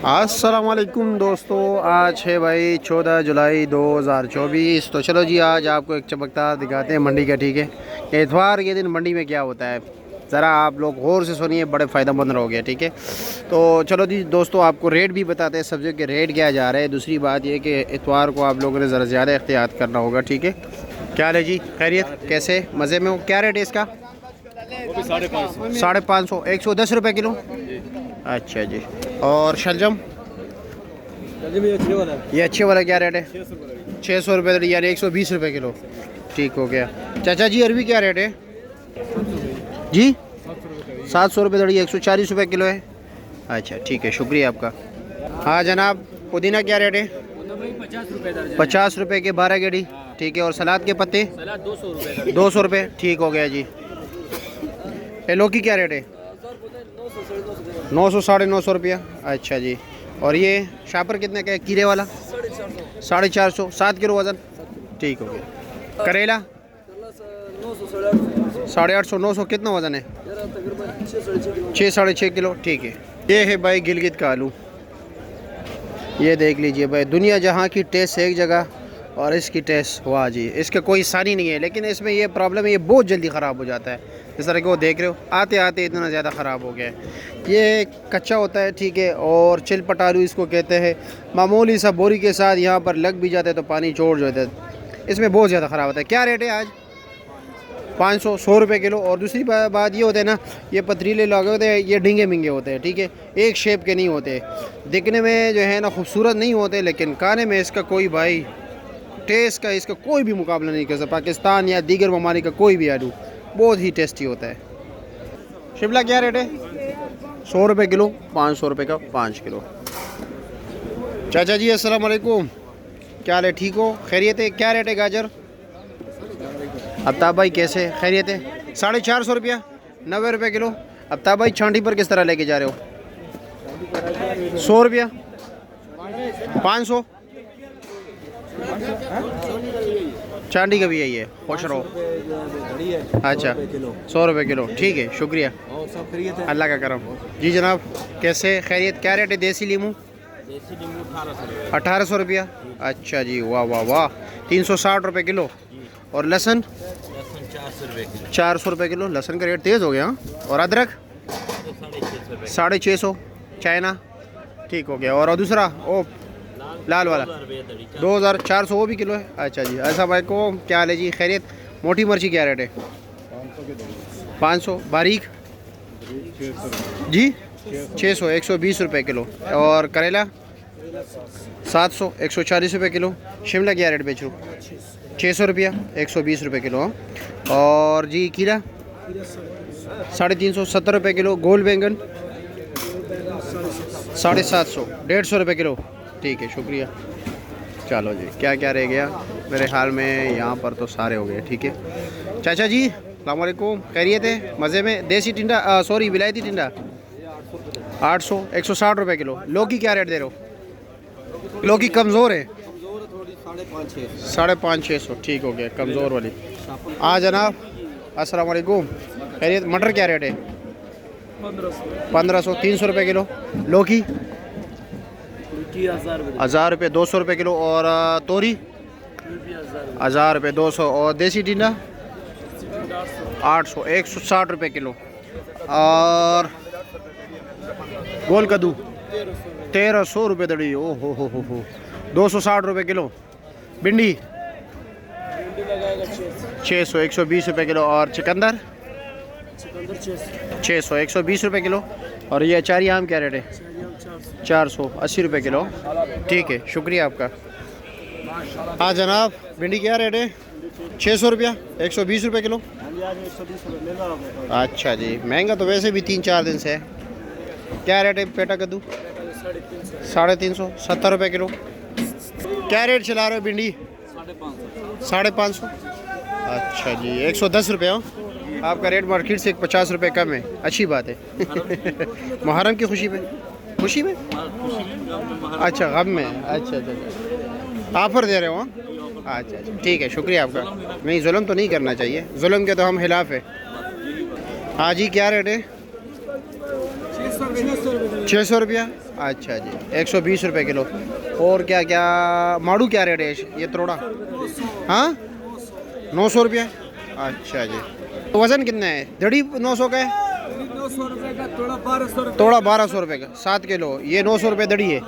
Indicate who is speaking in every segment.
Speaker 1: अस्सलाम वालेकुम दोस्तों, आज है भाई 14 जुलाई 2024। तो चलो जी, आज आपको एक चमकता दिखाते हैं मंडी का। ठीक है, इतवार के दिन मंडी में क्या होता है ज़रा आप लोग गौर से सुनिए, बड़े फ़ायदेमंद रहोगे। ठीक है, तो चलो जी दोस्तों, आपको रेट भी बताते हैं, सब्जियों के रेट क्या जा रहे हैं। दूसरी बात ये कि इतवार को आप लोगों ने ज़रा ज़्यादा एहतियात करना होगा। ठीक है, क्या है जी, खैरियत, कैसे मज़े में हो? क्या रेट है इसका? 550, 110 रुपये किलो। अच्छा जी, और शलजम ये अच्छे वाला क्या रेट है? 600 रुपये, यानी 120 रुपये किलो। ठीक हो गया। चाचा जी, अरबी क्या रेट है जी? 700 रुपये दड़ी, 140 रुपये किलो है। अच्छा ठीक है, शुक्रिया आपका। हाँ जनाब, पुदीना क्या रेट है? 50 रुपये के 12 गेड़ी। ठीक है, और सलाद के पत्ते 200 रुपये। ठीक हो गया जी। ये लौकी क्या रेट है? 900, 950 रुपया। अच्छा जी, और ये शापर कितने का है? कीरे वाला 450, 7 किलो वज़न। ठीक हो गया। करेला 850, 900 कितना वज़न है? 6, 6.5 किलो। ठीक है। ये है भाई गिलगित का आलू, ये देख लीजिए भाई, दुनिया जहाँ की टेस्ट एक जगह और इसकी टेस्ट वाह जी, इसका कोई सानी नहीं है। लेकिन इसमें ये प्रॉब्लम है, ये बहुत जल्दी ख़राब हो जाता है। जिस तरह के वो देख रहे हो, आते आते इतना ज़्यादा ख़राब हो गया है। ये कच्चा होता है, ठीक है, और चिलपट आलू इसको कहते हैं। मामूली सा बोरी के साथ यहाँ पर लग भी जाता है तो पानी छोड़ जाता है, इसमें बहुत ज़्यादा ख़राब होता है। क्या रेट है आज? 500, 100 रुपये किलो। और दूसरी बात ये होता है ना, ये पथरीले लगे होते हैं, ये ढींगे मिंगे होते हैं। ठीक है, एक शेप के नहीं होते, दिखने में जो है ना खूबसूरत नहीं होते, लेकिन खाने में इसका कोई भाई टेस्ट का इसका कोई भी मुकाबला नहीं कर सकता। पाकिस्तान या दीगर ममालिक का कोई भी आलू बहुत ही टेस्टी होता है। शिमला क्या रेट है? 100 रुपये किलो, 500 रुपये का 5 किलो। चाचा जी अस्सलाम वालेकुम, क्या हाल है? ठीक हो? खैरियत है? क्या रेट है गाजर? अफ्ताब भाई कैसे, खैरियत है? 450 रुपया, 90 रुपये किलो। अफ्ताब भाई छांटी पर किस तरह लेके जा रहे हो? 100 रुपया, 500। चांदी का भी यही है, खुश रहो। अच्छा 100 रुपये किलो। ठीक है, शुक्रिया, अल्लाह का करम। जी जनाब, कैसे, खैरियत? क्या रेट है देसी लीमू? 1800 रुपया। अच्छा जी, वाह वाह वाह, 360 रुपये किलो। और लहसुन 400 रुपये किलो। लहसुन का रेट तेज़ हो गया। और अदरक 650, चाइना। ठीक हो गया। और दूसरा ओ लाल वाला 2400, वो भी किलो है। अच्छा जी, ऐसा भाई को क्या हाल है जी, खैरियत? मोटी मिर्ची क्या रेट है? 500, बारीक जी 600, 120 रुपये किलो। और करेला 700, 140 रुपये किलो। शिमला क्या रेट बेच रहा हूँ? 600 रुपया, 120 रुपये किलो। और जी खीरा 350, 70 रुपये किलो। गोल बैंगन 750, 150 रुपये किलो। ठीक है, शुक्रिया। चलो जी, क्या क्या रह गया मेरे ख्याल में, यहाँ पर तो सारे हो गए। ठीक है चाचा जी, अस्सलाम वालेकुम, खैरियत है? मज़े में? देसी टिंडा, सॉरी विलायती टिंडा 800, 160 रुपये किलो। लौकी क्या रेट दे रहे हो? लौकी कमज़ोर है, 550, 600। ठीक हो गया, कमज़ोर वाली। हाँ जनाब, अस्सलाम वालेकुम, खैरियत? मटर क्या रेट है? 1500, 300 रुपये किलो। लौकी 1000 रुपये, 200 रुपये किलो। और तोरी 1000 रुपये, 200। और देसी टिंडा 800, 160 रुपये किलो। और गोल कद्दू 1300 रुपये दड़ी, ओ हो 260 रुपये किलो। भिंडी 600, 120 रुपये किलो। और चुकंदर 600, 120 रुपये किलो। और ये अचारी आम क्या रेट है? 480 रुपये किलो। ठीक है, शुक्रिया आपका। हाँ जनाब, भिंडी क्या रेट है? 600 रुपया, 120 रुपये किलो। अच्छा जी, महंगा तो वैसे भी 3-4 दिन से है। क्या रेट है पेटा कद्दू? 350, 70 रुपये किलो। क्या रेट चला रहे हो भिंडी? 550। अच्छा जी, 110 रुपये। आपका रेट मार्केट से 50 रुपये कम है, अच्छी बात है। मुहर्रम की खुशी में, खुशी में, अच्छा गम में, अच्छा ऑफर दे रहे हो? अच्छा ठीक है, शुक्रिया आपका। नहीं, जुल्म तो नहीं करना चाहिए, जुल्म के तो हम खिलाफ है। हाँ जी, क्या रेट है? 600 रुपया। अच्छा जी, 120 रुपये किलो। और क्या क्या माड़ू क्या रेट है ये तोड़ा? हाँ 900 रुपया। अच्छा जी, तो वज़न कितना है? दड़ी 900 का है?
Speaker 2: 900 रुपये का तोड़ा 1200 रुपये।
Speaker 1: तोड़ा 1200 रुपये का 7 किलो, ये 900 रुपये दड़ी है।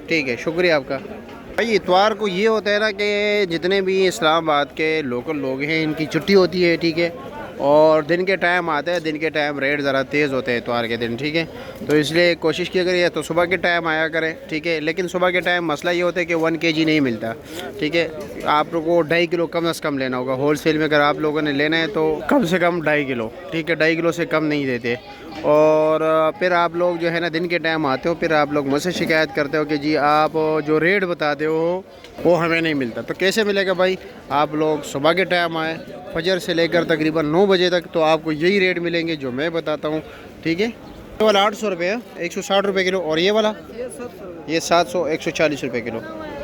Speaker 1: ठीक है, शुक्रिया आपका भाई। इतवार को ये होता है ना कि जितने भी इस्लामाबाद के लोकल लोग हैं इनकी छुट्टी होती है, ठीक है। और दिन के टाइम आते हैं, दिन के टाइम रेट ज़रा तेज़ होते हैं इतवार के दिन, ठीक है। तो इसलिए कोशिश किया करिए तो सुबह के टाइम आया करें, ठीक है। लेकिन सुबह के टाइम मसला ये होता है कि 1 kg नहीं मिलता, ठीक है। आप लोगों को 2.5 किलो कम से कम लेना होगा। होलसेल में अगर आप लोगों ने लेना है तो कम से कम 2.5 किलो, ठीक है। 2.5 किलो से कम नहीं देते। और फिर आप लोग जो है ना दिन के टाइम आते हो, फिर आप लोग मुझसे शिकायत करते हो कि जी आप जो रेट बताते हो वो हमें नहीं मिलता। तो कैसे मिलेगा भाई? आप लोग सुबह के टाइम आए, फजर से लेकर तकरीबन 9 बजे तक, तो आपको यही रेट मिलेंगे जो मैं बताता हूँ, ठीक है। ये वाला 800 रुपये है, 160 रुपये किलो। और ये वाला ये 700 140 रुपये किलो।